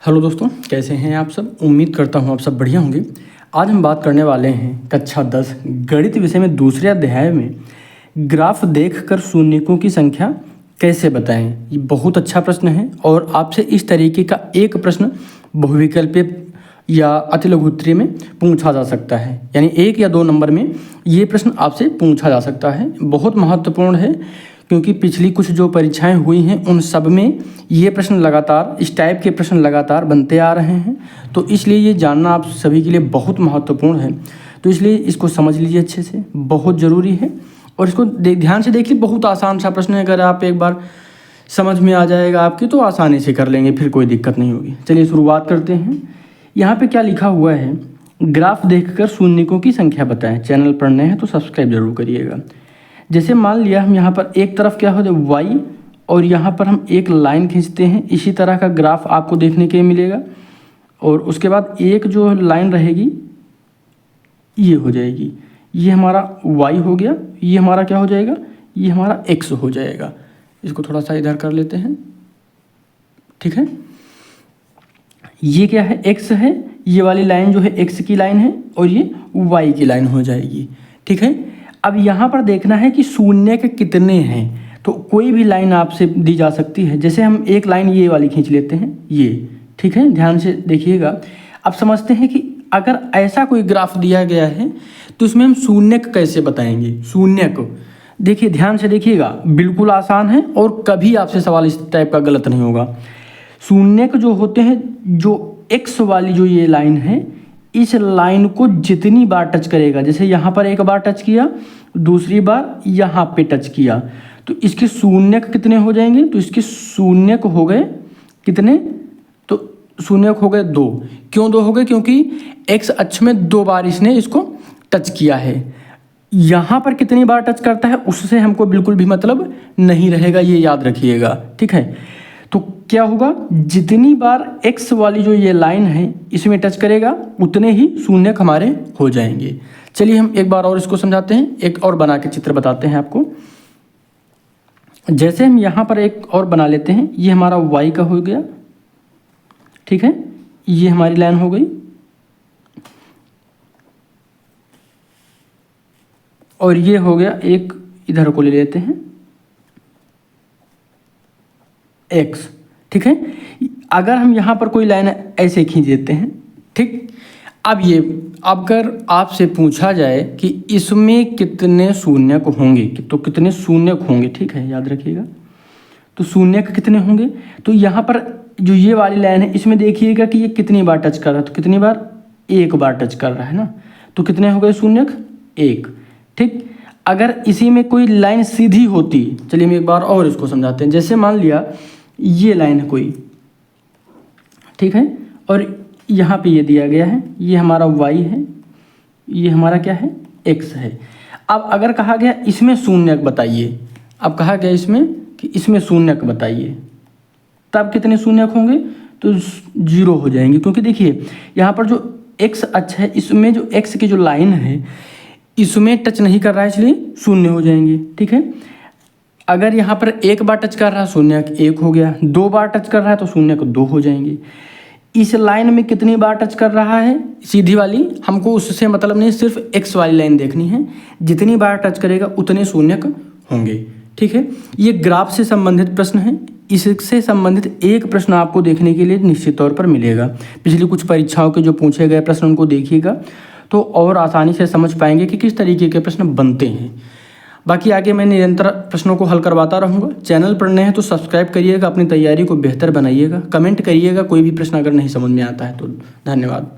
Hello दोस्तों, कैसे हैं आप सब। उम्मीद करता हूं आप सब बढ़िया होंगे। आज हम बात करने वाले हैं कक्षा 10 गणित विषय में दूसरे अध्याय में ग्राफ देखकर शून्यकों की संख्या कैसे बताएं। ये बहुत अच्छा प्रश्न है और आपसे इस तरीके का एक प्रश्न बहुविकल्पीय या अतिलघु में पूछा जा सकता है, यानी 1 या 2 नंबर में ये प्रश्न आपसे पूछा जा सकता है। बहुत महत्वपूर्ण है क्योंकि पिछली कुछ जो परीक्षाएं हुई हैं उन सब में ये प्रश्न लगातार, इस टाइप के प्रश्न लगातार बनते आ रहे हैं। तो इसलिए ये जानना आप सभी के लिए बहुत महत्वपूर्ण है। तो इसलिए इसको समझ लीजिए अच्छे से, बहुत ज़रूरी है। और इसको ध्यान से देखिए, बहुत आसान सा प्रश्न है। अगर आप एक बार समझ में आ जाएगा आपकी तो आसानी से कर लेंगे, फिर कोई दिक्कत नहीं होगी। चलिए शुरुआत करते हैं। यहाँ पे क्या लिखा हुआ है, ग्राफ देखकर शून्यकों की संख्या बताएं। चैनल पर नए हैं तो सब्सक्राइब जरूर करिएगा। जैसे मान लिया हम यहाँ पर एक तरफ क्या हो जाए y, और यहाँ पर हम एक लाइन खींचते हैं, इसी तरह का ग्राफ आपको देखने के मिलेगा। और उसके बाद एक जो लाइन रहेगी ये हो जाएगी, ये हमारा y हो गया, ये हमारा क्या हो जाएगा, ये हमारा x हो जाएगा। इसको थोड़ा सा इधर कर लेते हैं, ठीक है। ये क्या है, x है, ये वाली लाइन जो है x की लाइन है और ये y की लाइन हो जाएगी, ठीक है। अब यहाँ पर देखना है कि शून्यक कितने हैं। तो कोई भी लाइन आपसे दी जा सकती है। जैसे हम एक लाइन ये वाली खींच लेते हैं, ये, ठीक है। ध्यान से देखिएगा। अब समझते हैं कि अगर ऐसा कोई ग्राफ दिया गया है तो उसमें हम शून्यक कैसे बताएंगे। शून्यक देखिए, ध्यान से देखिएगा, बिल्कुल आसान है और कभी आपसे सवाल इस टाइप का गलत नहीं होगा। शून्यक जो होते हैं, जो x वाली जो ये लाइन है, इस लाइन को जितनी बार टच करेगा, जैसे यहाँ पर एक बार टच किया, दूसरी बार यहाँ पे टच किया, तो इसके शून्यक कितने हो जाएंगे। तो इसके शून्यक हो गए कितने, तो शून्यक हो गए 2। क्यों 2 हो गए, क्योंकि x अक्ष में 2 बार इसने इसको टच किया है। यहाँ पर कितनी बार टच करता है उससे हमको बिल्कुल भी मतलब नहीं रहेगा, ये याद रखिएगा, ठीक है। तो क्या होगा, जितनी बार x वाली जो ये लाइन है इसमें टच करेगा उतने ही शून्यक हमारे हो जाएंगे। चलिए हम एक बार और इसको समझाते हैं, एक और बना के चित्र बताते हैं आपको। जैसे हम यहाँ पर एक और बना लेते हैं, ये हमारा y का हो गया, ठीक है, ये हमारी लाइन हो गई। और ये हो गया, एक इधर को ले लेते हैं x, ठीक है। अगर हम यहाँ पर कोई लाइन ऐसे खींच देते हैं, ठीक। अब ये अगर आपसे पूछा जाए कि इसमें कितने शून्यक होंगे, तो कितने शून्यक होंगे, ठीक है, याद रखिएगा। तो शून्यक कितने होंगे, तो यहाँ पर जो ये वाली लाइन है इसमें देखिएगा कि ये कितनी बार टच कर रहा है। तो कितनी बार, 1 बार टच कर रहा है ना, तो कितने हो गए शून्यक, 1, ठीक। अगर इसी में कोई लाइन सीधी होती, चलिए हम एक बार और इसको समझाते हैं। जैसे मान लिया ये लाइन है कोई, ठीक है, और यहाँ पे ये दिया गया है, ये हमारा y है, ये हमारा क्या है, x है। अब अगर कहा गया इसमें शून्यक बताइए, अब कहा गया इसमें कि इसमें शून्यक बताइए, तब कितने शून्यक होंगे, तो 0 हो जाएंगे। क्योंकि देखिए यहाँ पर जो x अक्ष है इसमें जो x की जो लाइन है इसमें टच नहीं कर रहा है, इसलिए 0 हो जाएंगे, ठीक है। अगर यहाँ पर 1 बार टच कर रहा है, शून्यक 1 हो गया। 2 बार टच कर रहा है तो शून्यक 2 हो जाएंगे। इस लाइन में कितनी बार टच कर रहा है, सीधी वाली, हमको उससे मतलब नहीं, सिर्फ x वाली लाइन देखनी है। जितनी बार टच करेगा उतने शून्यक होंगे, ठीक है। ये ग्राफ से संबंधित प्रश्न है। इससे संबंधित एक प्रश्न आपको देखने के लिए निश्चित तौर पर मिलेगा। पिछली कुछ परीक्षाओं के जो पूछे गए प्रश्न उनको देखिएगा तो और आसानी से समझ पाएंगे कि किस तरीके के प्रश्न बनते हैं। बाकी आगे मैं निरंतर प्रश्नों को हल करवाता रहूँगा। चैनल पर नए हैं तो सब्सक्राइब करिएगा, अपनी तैयारी को बेहतर बनाइएगा, कमेंट करिएगा कोई भी प्रश्न अगर नहीं समझ में आता है तो। धन्यवाद।